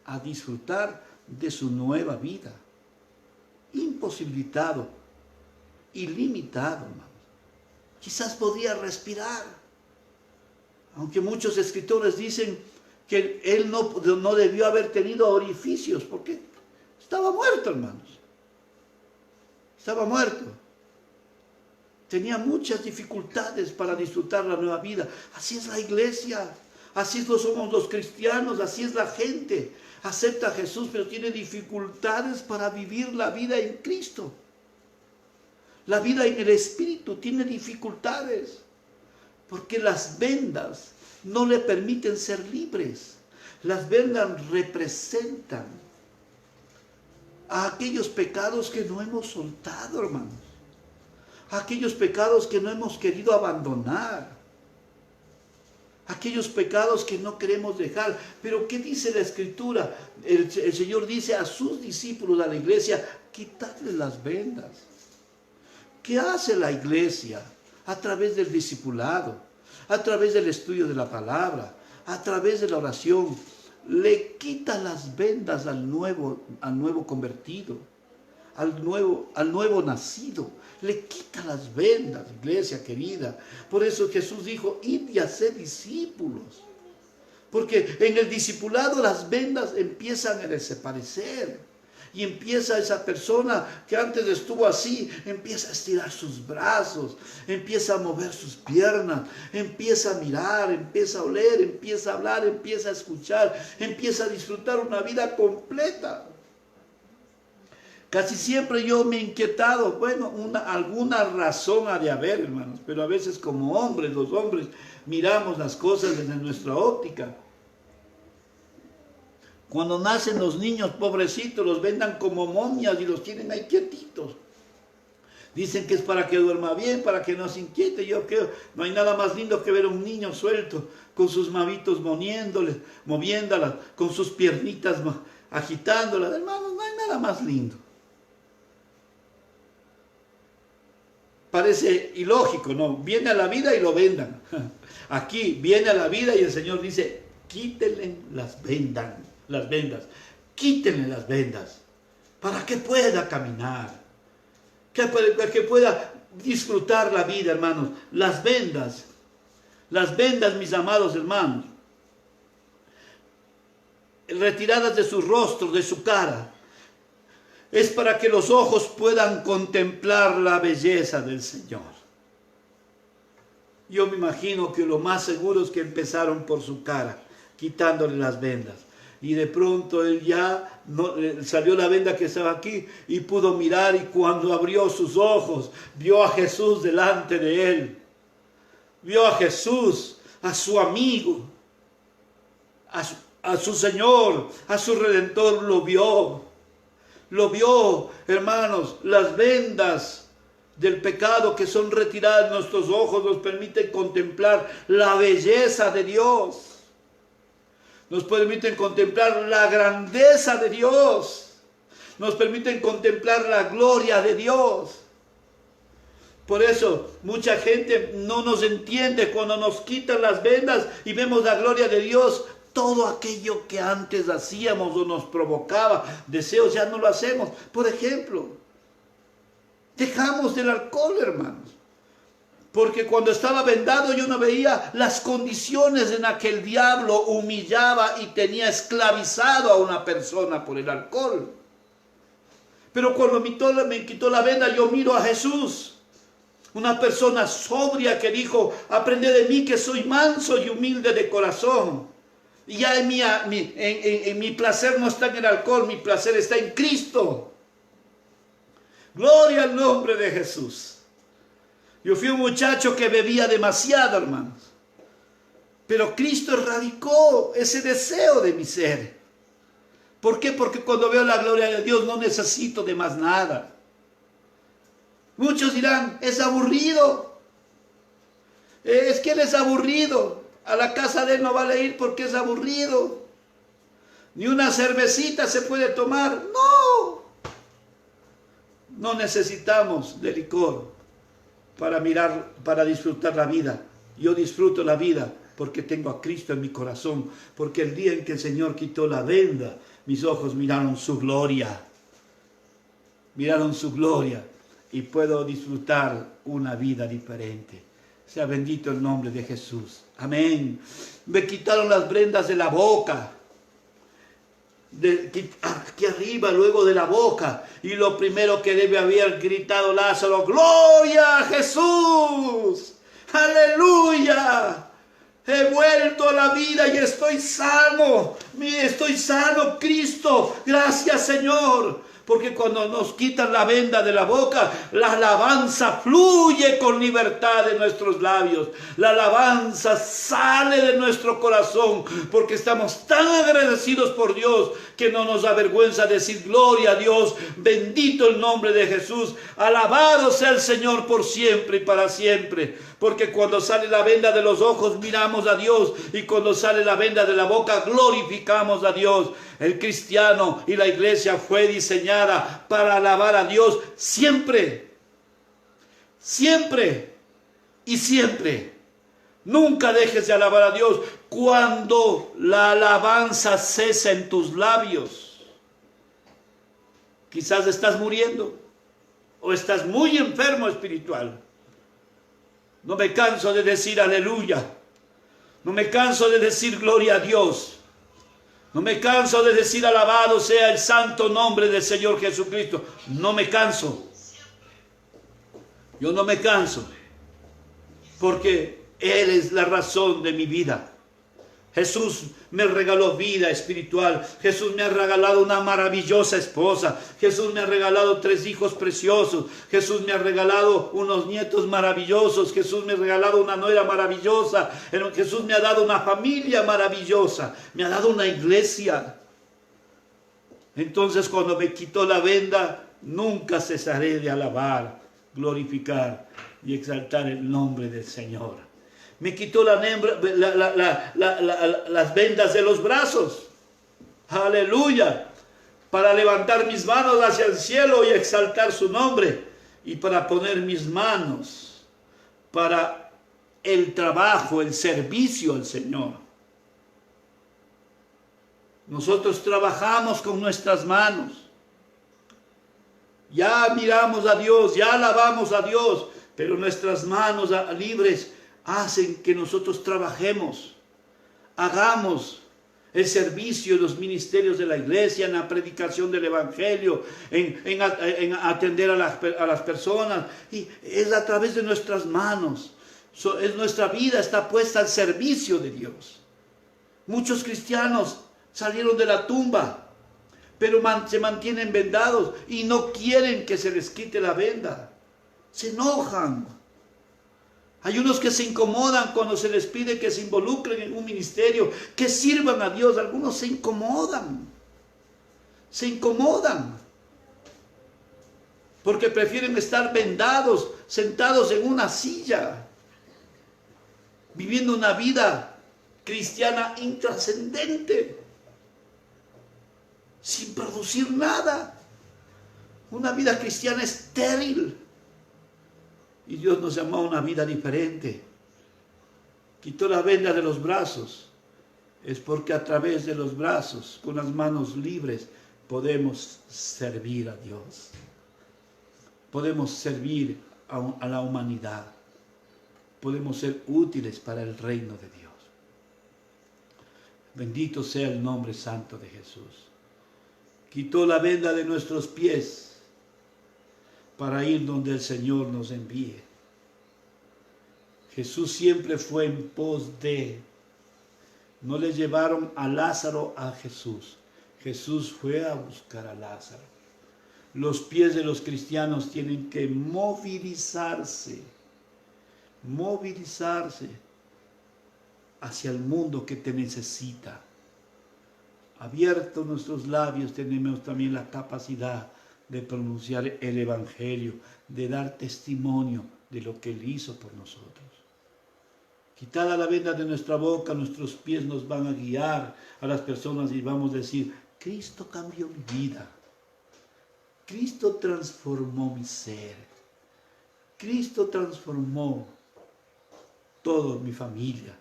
a disfrutar de su nueva vida. Imposibilitado y limitado, hermanos. Quizás podía respirar, aunque muchos escritores dicen que él no debió haber tenido orificios, porque estaba muerto, hermanos. Estaba muerto. Tenía muchas dificultades para disfrutar la nueva vida. Así es la iglesia, así somos los cristianos, así es la gente. Acepta a Jesús, pero tiene dificultades para vivir la vida en Cristo. La vida en el Espíritu tiene dificultades, porque las vendas no le permiten ser libres. Las vendas representan a aquellos pecados que no hemos soltado, hermanos. Aquellos pecados que no hemos querido abandonar, aquellos pecados que no queremos dejar. Pero ¿qué dice la Escritura? El Señor dice a sus discípulos, a la iglesia, quitadle las vendas. ¿Qué hace la iglesia? A través del discipulado, a través del estudio de la palabra, a través de la oración, le quita las vendas al nuevo convertido, al nuevo nacido. Le quita las vendas, iglesia querida. Por eso Jesús dijo, id y haced discípulos. Porque en el discipulado las vendas empiezan a desaparecer. Y empieza esa persona que antes estuvo así, empieza a estirar sus brazos, empieza a mover sus piernas, empieza a mirar, empieza a oler, empieza a hablar, empieza a escuchar, empieza a disfrutar una vida completa. Casi siempre yo me he inquietado, bueno, alguna razón ha de haber, hermanos, pero a veces como hombres, los hombres miramos las cosas desde nuestra óptica. Cuando nacen los niños pobrecitos, los vendan como momias y los tienen ahí quietitos. Dicen que es para que duerma bien, para que no se inquiete. Yo creo, no hay nada más lindo que ver a un niño suelto, con sus mavitos moviéndolas, con sus piernitas agitándolas. Hermanos, no hay nada más lindo. Parece ilógico, ¿no? Viene a la vida y lo vendan. Aquí viene a la vida y el Señor dice, quítenle las vendas, quítenle las vendas, para que pueda caminar, que pueda disfrutar la vida, hermanos. Las vendas, mis amados hermanos, retiradas de su rostro, de su cara, es para que los ojos puedan contemplar la belleza del Señor. Yo me imagino que lo más seguro es que empezaron por su cara, quitándole las vendas. Y de pronto él ya salió la venda que estaba aquí y pudo mirar, y cuando abrió sus ojos vio a Jesús delante de él. Vio a Jesús, a su amigo, a su Señor, a su Redentor. Lo vio, hermanos. Las vendas del pecado que son retiradas de nuestros ojos nos permiten contemplar la belleza de Dios. Nos permiten contemplar la grandeza de Dios. Nos permiten contemplar la gloria de Dios. Por eso mucha gente no nos entiende cuando nos quitan las vendas y vemos la gloria de Dios. Todo aquello que antes hacíamos o nos provocaba deseos, ya no lo hacemos. Por ejemplo, dejamos del alcohol, hermanos. Porque cuando estaba vendado yo no veía las condiciones en las que el diablo humillaba y tenía esclavizado a una persona por el alcohol. Pero cuando me quitó la venda, yo miro a Jesús. Una persona sobria que dijo: aprended de mí que soy manso y humilde de corazón. Y ya en mi placer no está en el alcohol, mi placer está en Cristo. Gloria al nombre de Jesús. Yo fui un muchacho que bebía demasiado, hermanos. Pero Cristo erradicó ese deseo de mi ser. ¿Por qué? Porque cuando veo la gloria de Dios no necesito de más nada. Muchos dirán: es aburrido. Es que él es aburrido. A la casa de él no vale ir porque es aburrido. Ni una cervecita se puede tomar. No. No necesitamos de licor para disfrutar la vida. Yo disfruto la vida porque tengo a Cristo en mi corazón. Porque el día en que el Señor quitó la venda, mis ojos miraron su gloria. Miraron su gloria. Y puedo disfrutar una vida diferente. Sea bendito el nombre de Jesús. Amén. Me quitaron las vendas de la boca. Aquí arriba, luego de la boca. Y lo primero que debe haber gritado Lázaro: ¡Gloria a Jesús! ¡Aleluya! He vuelto a la vida y estoy sano. Estoy sano, Cristo. Gracias, Señor. Porque cuando nos quitan la venda de la boca, la alabanza fluye con libertad de nuestros labios. La alabanza sale de nuestro corazón porque estamos tan agradecidos por Dios que no nos da vergüenza decir: gloria a Dios, bendito el nombre de Jesús, alabado sea el Señor por siempre y para siempre. Porque cuando sale la venda de los ojos miramos a Dios, y cuando sale la venda de la boca glorificamos a Dios. El cristiano y la iglesia fue diseñada para alabar a Dios siempre, siempre y siempre. Nunca dejes de alabar a Dios. Cuando la alabanza cesa en tus labios, quizás estás muriendo o estás muy enfermo espiritual. No me canso de decir aleluya. No me canso de decir gloria a Dios. No me canso de decir alabado sea el santo nombre del Señor Jesucristo. No me canso. Yo no me canso. Porque Él es la razón de mi vida. Jesús me regaló vida espiritual. Jesús me ha regalado una maravillosa esposa. Jesús me ha regalado 3 hijos preciosos. Jesús me ha regalado unos nietos maravillosos. Jesús me ha regalado una nuera maravillosa. Jesús me ha dado una familia maravillosa. Me ha dado una iglesia. Entonces, cuando me quitó la venda, nunca cesaré de alabar, glorificar y exaltar el nombre del Señor. Me quitó las vendas de los brazos. Aleluya. Para levantar mis manos hacia el cielo y exaltar su nombre. Y para poner mis manos para el trabajo, el servicio al Señor. Nosotros trabajamos con nuestras manos. Ya miramos a Dios, ya alabamos a Dios. Pero nuestras manos libres hacen que nosotros trabajemos, hagamos el servicio en los ministerios de la iglesia, en la predicación del evangelio, en atender a las personas. Y es a través de nuestras manos. Nuestra vida está puesta al servicio de Dios. Muchos cristianos salieron de la tumba, pero se mantienen vendados y no quieren que se les quite la venda. Se enojan. Hay unos que se incomodan cuando se les pide que se involucren en un ministerio, que sirvan a Dios. Algunos se incomodan. Se incomodan. Porque prefieren estar vendados, sentados en una silla, viviendo una vida cristiana intrascendente, sin producir nada. Una vida cristiana estéril. Y Dios nos llamó a una vida diferente. Quitó la venda de los brazos. Es porque a través de los brazos, con las manos libres, podemos servir a Dios. Podemos servir a la humanidad. Podemos ser útiles para el reino de Dios. Bendito sea el nombre santo de Jesús. Quitó la venda de nuestros pies para ir donde el Señor nos envíe. Jesús siempre fue en pos de. No le llevaron a Lázaro a Jesús. Jesús fue a buscar a Lázaro. Los pies de los cristianos tienen que movilizarse hacia el mundo que te necesita. Abiertos nuestros labios, tenemos también la capacidad de pronunciar el Evangelio, de dar testimonio de lo que Él hizo por nosotros. Quitada la venda de nuestra boca, nuestros pies nos van a guiar a las personas y vamos a decir: Cristo cambió mi vida. Cristo transformó mi ser. Cristo transformó toda mi familia.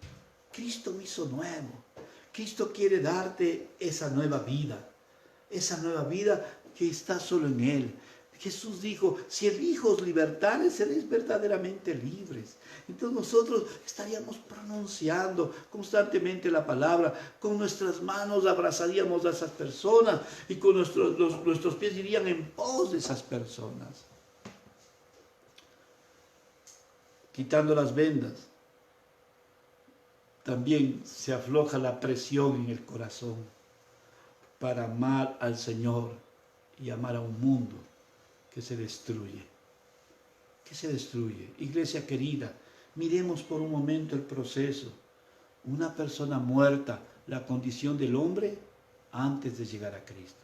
Cristo me hizo nuevo. Cristo quiere darte esa nueva vida que está solo en Él. Jesús dijo: si el Hijo os libertare, seréis verdaderamente libres. Entonces nosotros estaríamos pronunciando constantemente la palabra. Con nuestras manos abrazaríamos a esas personas y con nuestros pies irían en pos de esas personas. Quitando las vendas, también se afloja la presión en el corazón para amar al Señor y amar a un mundo que se destruye. Iglesia querida, miremos por un momento el proceso. Una persona muerta, la condición del hombre antes de llegar a Cristo.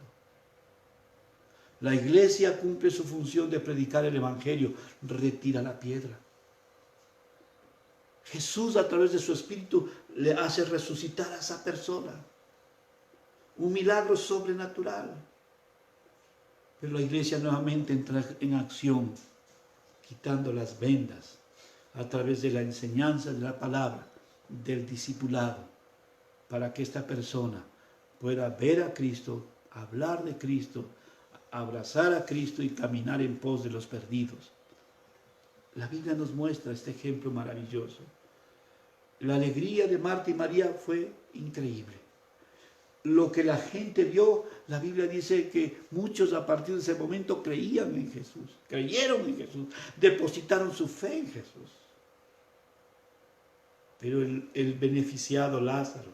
La iglesia cumple su función de predicar el Evangelio, retira la piedra. Jesús, a través de su Espíritu, le hace resucitar a esa persona. Un milagro sobrenatural. Pero la iglesia nuevamente entra en acción, quitando las vendas a través de la enseñanza de la palabra, del discipulado, para que esta persona pueda ver a Cristo, hablar de Cristo, abrazar a Cristo y caminar en pos de los perdidos. La Biblia nos muestra este ejemplo maravilloso. La alegría de Marta y María fue increíble. Lo que la gente vio, la Biblia dice que muchos a partir de ese momento creyeron en Jesús, depositaron su fe en Jesús. Pero el beneficiado Lázaro,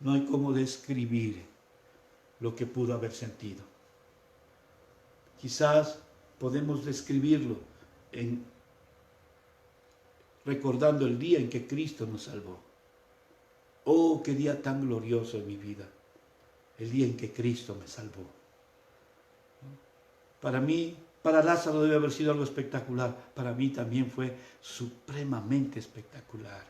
no hay cómo describir lo que pudo haber sentido. Quizás podemos describirlo recordando el día en que Cristo nos salvó. Oh, qué día tan glorioso en mi vida, el día en que Cristo me salvó. Para mí, para Lázaro debe haber sido algo espectacular. Para mí también fue supremamente espectacular.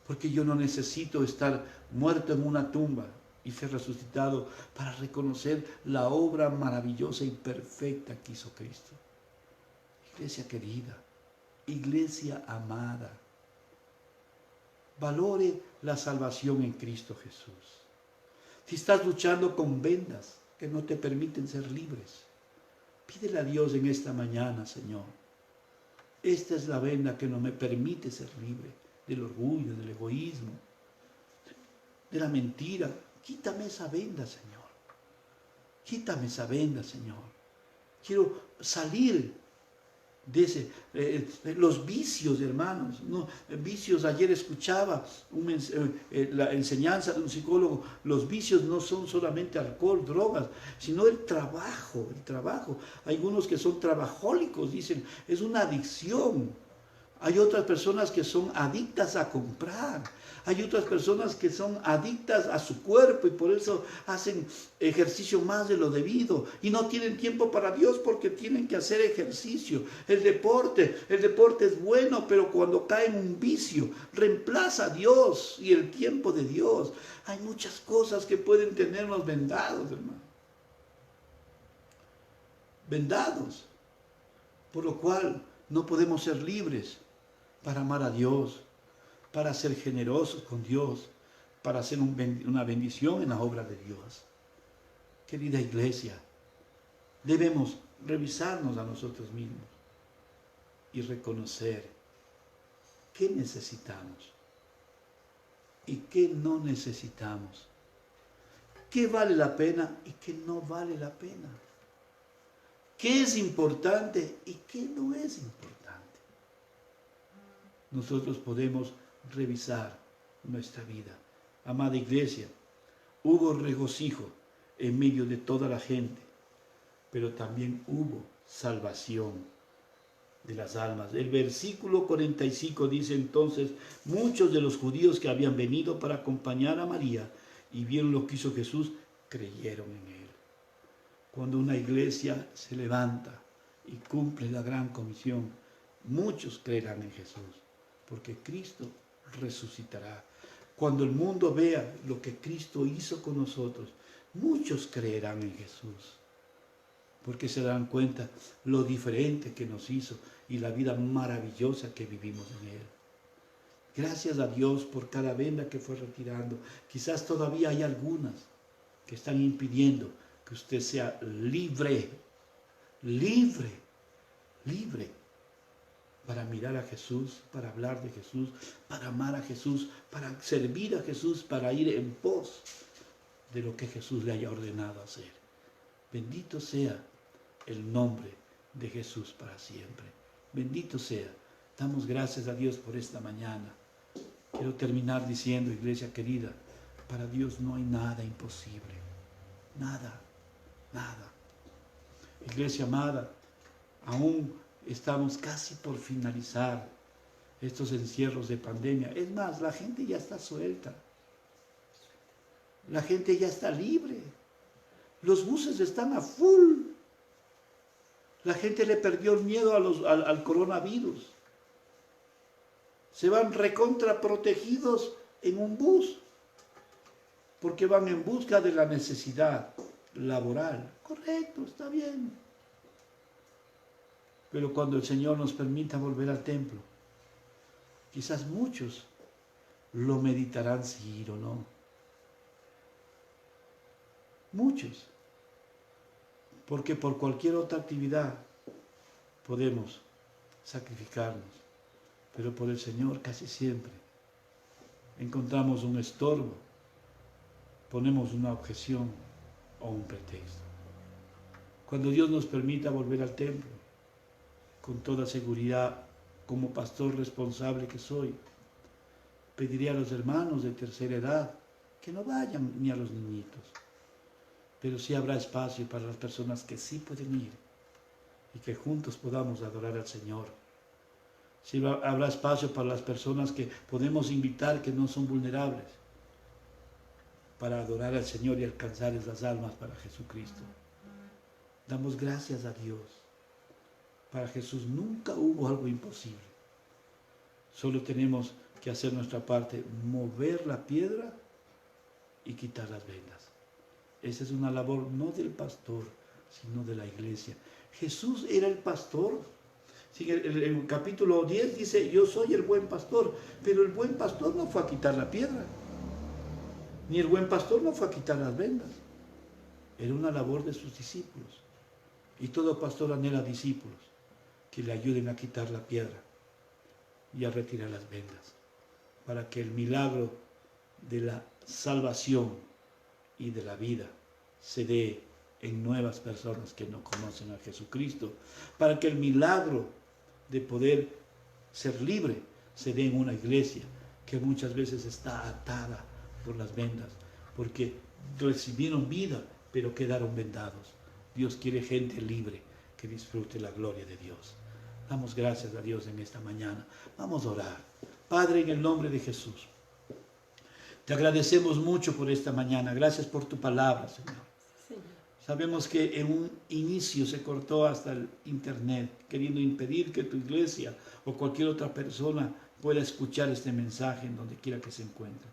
Porque yo no necesito estar muerto en una tumba y ser resucitado para reconocer la obra maravillosa y perfecta que hizo Cristo. Iglesia querida, iglesia amada, valore la salvación en Cristo Jesús. Si estás luchando con vendas que no te permiten ser libres, pídele a Dios en esta mañana: Señor, esta es la venda que no me permite ser libre del orgullo, del egoísmo, de la mentira. Quítame esa venda, Señor. Quítame esa venda, Señor. Quiero salir Los vicios, hermanos, ¿no? Vicios, ayer escuchaba la enseñanza de un psicólogo, los vicios no son solamente alcohol, drogas, sino el trabajo. Hay algunos que son trabajólicos, dicen, es una adicción. Hay otras personas que son adictas a comprar. Hay otras personas que son adictas a su cuerpo y por eso hacen ejercicio más de lo debido y no tienen tiempo para Dios porque tienen que hacer ejercicio. El deporte es bueno, pero cuando cae en un vicio, reemplaza a Dios y el tiempo de Dios. Hay muchas cosas que pueden tenernos vendados, hermano. Vendados. Por lo cual no podemos ser libres para amar a Dios, para ser generosos con Dios, para hacer una bendición en la obra de Dios. Querida iglesia, debemos revisarnos a nosotros mismos y reconocer qué necesitamos y qué no necesitamos, qué vale la pena y qué no vale la pena, qué es importante y qué no es importante. Nosotros podemos revisar nuestra vida. Amada iglesia, hubo regocijo en medio de toda la gente, pero también hubo salvación de las almas. El versículo 45 dice entonces, muchos de los judíos que habían venido para acompañar a María y vieron lo que hizo Jesús, creyeron en él. Cuando una iglesia se levanta y cumple la gran comisión, muchos creerán en Jesús, porque Cristo resucitará. Cuando el mundo vea lo que Cristo hizo con nosotros, muchos creerán en Jesús, porque se darán cuenta lo diferente que nos hizo y la vida maravillosa que vivimos en Él. Gracias a Dios por cada venda que fue retirando. Quizás todavía hay algunas que están impidiendo que usted sea libre para mirar a Jesús, para hablar de Jesús, para amar a Jesús, para servir a Jesús, para ir en pos de lo que Jesús le haya ordenado hacer. Bendito sea el nombre de Jesús para siempre. Bendito sea. Damos gracias a Dios por esta mañana. Quiero terminar diciendo, iglesia querida, para Dios no hay nada imposible. Nada. Iglesia amada, aún estamos casi por finalizar estos encierros de pandemia. Es más, la gente ya está suelta. La gente ya está libre. Los buses están a full. La gente le perdió el miedo al coronavirus. Se van recontra protegidos en un bus porque van en busca de la necesidad laboral. Correcto, está bien. Pero cuando el Señor nos permita volver al templo, quizás muchos lo meditarán si ir o no. Muchos. Porque por cualquier otra actividad podemos sacrificarnos. Pero por el Señor casi siempre encontramos un estorbo, ponemos una objeción o un pretexto. Cuando Dios nos permita volver al templo, con toda seguridad, como pastor responsable que soy, pediré a los hermanos de tercera edad que no vayan ni a los niñitos, pero sí habrá espacio para las personas que sí pueden ir y que juntos podamos adorar al Señor. Sí habrá espacio para las personas que podemos invitar que no son vulnerables para adorar al Señor y alcanzar esas almas para Jesucristo. Damos gracias a Dios. Para Jesús nunca hubo algo imposible. Solo tenemos que hacer nuestra parte, mover la piedra y quitar las vendas. Esa es una labor no del pastor, sino de la iglesia. Jesús era el pastor. Sí, el capítulo 10 dice, yo soy el buen pastor, pero el buen pastor no fue a quitar la piedra, ni el buen pastor no fue a quitar las vendas. Era una labor de sus discípulos. Y todo pastor anhela discípulos que le ayuden a quitar la piedra y a retirar las vendas, para que el milagro de la salvación y de la vida se dé en nuevas personas que no conocen a Jesucristo, para que el milagro de poder ser libre, se dé en una iglesia que muchas veces está atada por las vendas, porque recibieron vida, pero quedaron vendados. Dios quiere gente libre que disfrute la gloria de Dios. Damos gracias a Dios en esta mañana. Vamos a orar. Padre, en el nombre de Jesús, te agradecemos mucho por esta mañana. Gracias por tu palabra, Señor. Sabemos que en un inicio se cortó hasta el internet, queriendo impedir que tu iglesia o cualquier otra persona pueda escuchar este mensaje en donde quiera que se encuentre.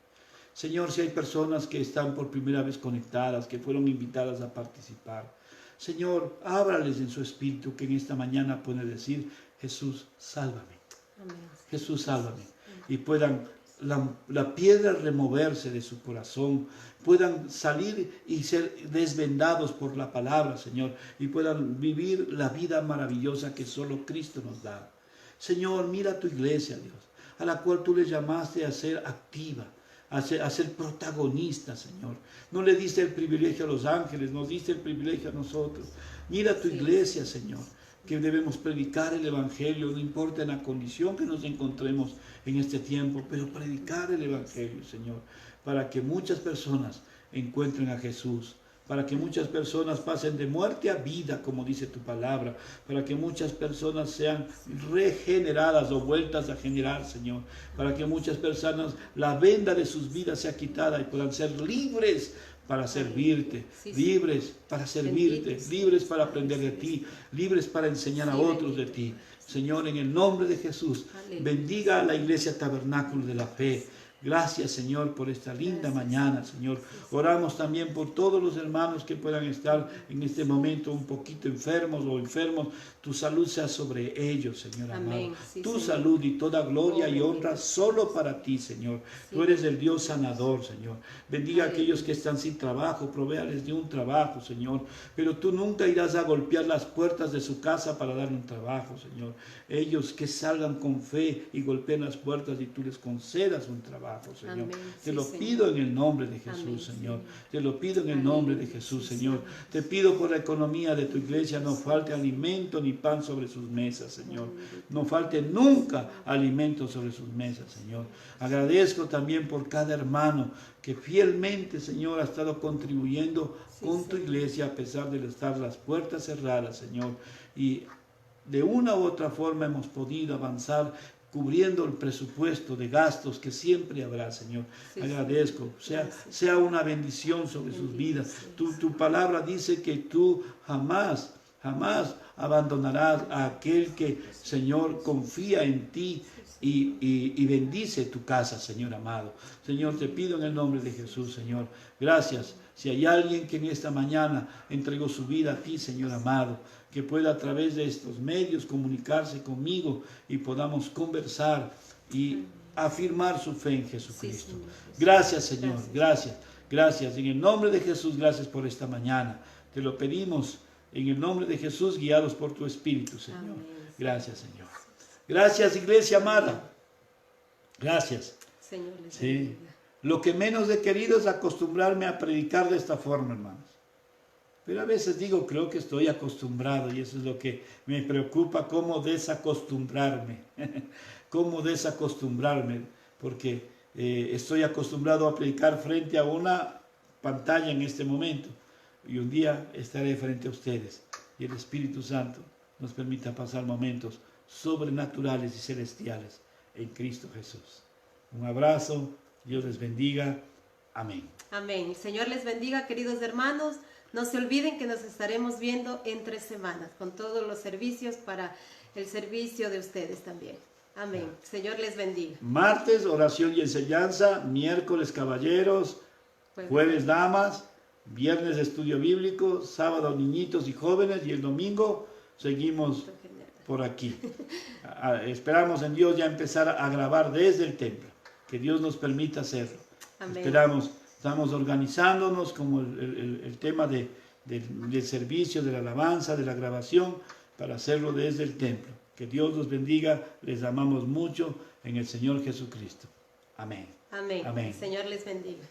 Señor, si hay personas que están por primera vez conectadas, que fueron invitadas a participar, Señor, ábrales en su espíritu que en esta mañana puedan decir: Jesús, sálvame. Amén. Jesús, sálvame. Y puedan la piedra removerse de su corazón, puedan salir y ser desvendados por la palabra, Señor, y puedan vivir la vida maravillosa que solo Cristo nos da. Señor, mira tu iglesia, Dios, a la cual tú le llamaste a ser activa, a ser protagonista, Señor. No le diste el privilegio a los ángeles, nos diste el privilegio a nosotros. Mira tu iglesia, Señor, que debemos predicar el Evangelio, no importa en la condición que nos encontremos en este tiempo, pero predicar el Evangelio, Señor, para que muchas personas encuentren a Jesús, para que muchas personas pasen de muerte a vida, como dice tu palabra, para que muchas personas sean regeneradas o vueltas a generar, Señor, para que muchas personas la venda de sus vidas sea quitada y puedan ser libres para servirte, libres para servirte, libres para aprender de ti, libres para enseñar a otros de ti. Señor, en el nombre de Jesús, bendiga a la Iglesia Tabernáculo de la Fe. Gracias, Señor, por esta linda mañana, Señor. Oramos también por todos los hermanos que puedan estar en este momento un poquito enfermos o enfermos. Tu salud sea sobre ellos, Señor amado. Tu salud y toda gloria y honra solo para ti, Señor. Tú eres el Dios sanador, Señor. Bendiga a aquellos que están sin trabajo, provéales de un trabajo, Señor. Pero tú nunca irás a golpear las puertas de su casa para darle un trabajo, Señor. Ellos que salgan con fe y golpeen las puertas y tú les concedas un trabajo, Señor. Amén. Te lo pido en el nombre de Jesús, Señor. Te lo pido en el nombre de Jesús, Señor. Te pido por la economía de tu iglesia, no falte alimento ni pan sobre sus mesas, Señor. No falte nunca alimento sobre sus mesas, Señor. Agradezco también por cada hermano que fielmente, Señor, ha estado contribuyendo con tu iglesia a pesar de estar las puertas cerradas, Señor. Y de una u otra forma hemos podido avanzar cubriendo el presupuesto de gastos que siempre habrá, Señor. Agradezco, sea una bendición sobre sus vidas. Tu palabra dice que tú jamás abandonarás a aquel que, Señor, confía en ti y bendice tu casa, Señor amado. Señor, te pido en el nombre de Jesús, Señor. Gracias. Si hay alguien que en esta mañana entregó su vida a ti, Señor amado, que pueda a través de estos medios comunicarse conmigo y podamos conversar y afirmar su fe en Jesucristo. Gracias, Señor, gracias. En el nombre de Jesús, gracias por esta mañana. Te lo pedimos en el nombre de Jesús, guiados por tu Espíritu, Señor. Gracias, Señor. Gracias, iglesia amada. Gracias. Señor, sí. Lo que menos he querido es acostumbrarme a predicar de esta forma, hermanos. Pero a veces digo, creo que estoy acostumbrado y eso es lo que me preocupa, cómo desacostumbrarme. Cómo desacostumbrarme, porque estoy acostumbrado a predicar frente a una pantalla en este momento. Y un día estaré frente a ustedes y el Espíritu Santo nos permita pasar momentos sobrenaturales y celestiales en Cristo Jesús. Un abrazo, Dios les bendiga. Amén. Amén. Señor les bendiga, queridos hermanos. No se olviden que nos estaremos viendo en 3 semanas con todos los servicios para el servicio de ustedes también. Amén. Señor les bendiga. Martes, oración y enseñanza. Miércoles, caballeros. Jueves, damas. Viernes, estudio bíblico. Sábado, niñitos y jóvenes. Y el domingo seguimos por aquí. Esperamos en Dios ya empezar a grabar desde el templo. Que Dios nos permita hacerlo. Amén. Esperamos. Estamos organizándonos como el tema del servicio, de la alabanza, de la grabación, para hacerlo desde el templo. Que Dios los bendiga, les amamos mucho en el Señor Jesucristo. Amén. Amén. Amén. El Señor les bendiga.